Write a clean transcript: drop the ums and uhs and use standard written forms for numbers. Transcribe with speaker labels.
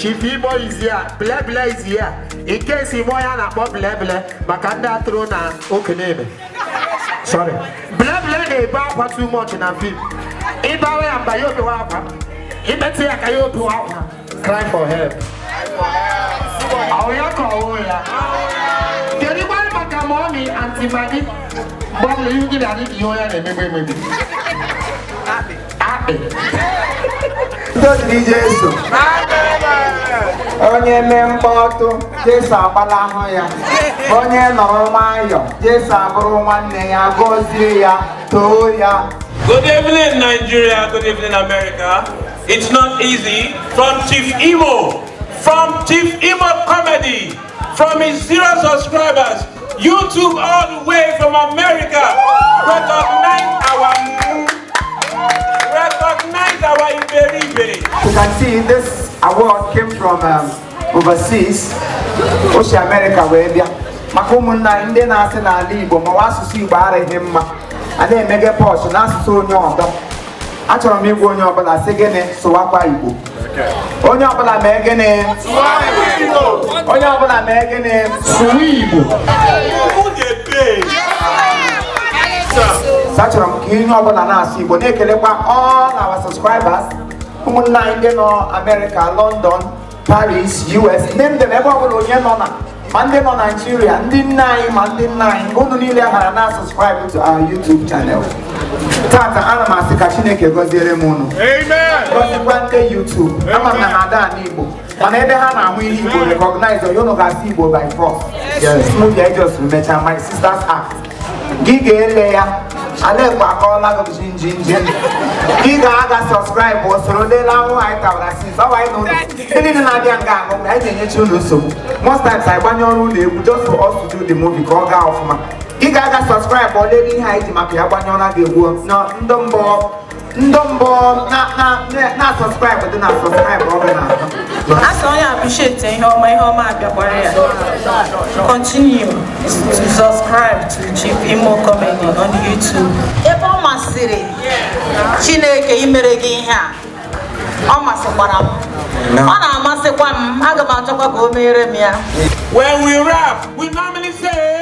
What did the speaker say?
Speaker 1: Chief Imo is here. Ble is here. In case Imo yana po ble, makanda throw na okenebe. Sorry. Ble ne ba kwa too much in a film. Iba we amba yo to wapa. Ibe te akayo to wapa. Cry for help. Aoya ko ya. Keri ba maka mommy auntie Maggie. Bomb you give ani yoya ne maybe.
Speaker 2: Don't DJ so. Onye memboto Jesu agbala ahụ ya. Onye nọrọ nwayọ Jesu abụrụ nwanne ya gọzie ya too ya.
Speaker 3: Good evening Nigeria, good evening America. It's not easy. From Chief Imo Comedy, from his 0 subscribers, YouTube all the way from America, recognize our Iberibe.
Speaker 2: You can see this award came from overseas, Ocean America, where they are. Makumuna Indian National Libo, Mawasusi Barre Himma, and then mega portion, as so young. Actually, me go on your bala segene, so what Ibo. On your bala megane, on your bala megane, Suibo. Such a king of Banana, but they can all our subscribers. Kumuna Indian America, London, Paris, US, name them ever will Yanona, Monday on Nigeria, Monday 9, go to Nilia and subscribe to our YouTube channel. Tata Anama Sikachineke Gozere Mono.
Speaker 3: Amen.
Speaker 2: Consequently, YouTube. I'm a Nada Nibo. Whenever Hana we recognize or you know Gasibo by force. Yes, movie I just remember my sister's act. Giga Leia. I let my call out of Jin. Giga Aga subscribe was Rodela White Tower. So I know this. Didn't I didn't you so. Most times I want your rule just for us to do the movie called Galfma. Giga Aga subscribe or letting hide him up here. No, not subscribe, but do not subscribe.
Speaker 4: I appreciate my home. Continue to subscribe to Chief Imo Comedy on YouTube. Ebo masiri, Chineke imeregi ihe. O masikwara m. Ọ na-amasịkwa m. Aga m achọkwa ka o mere m ya.
Speaker 3: When we rap, we normally say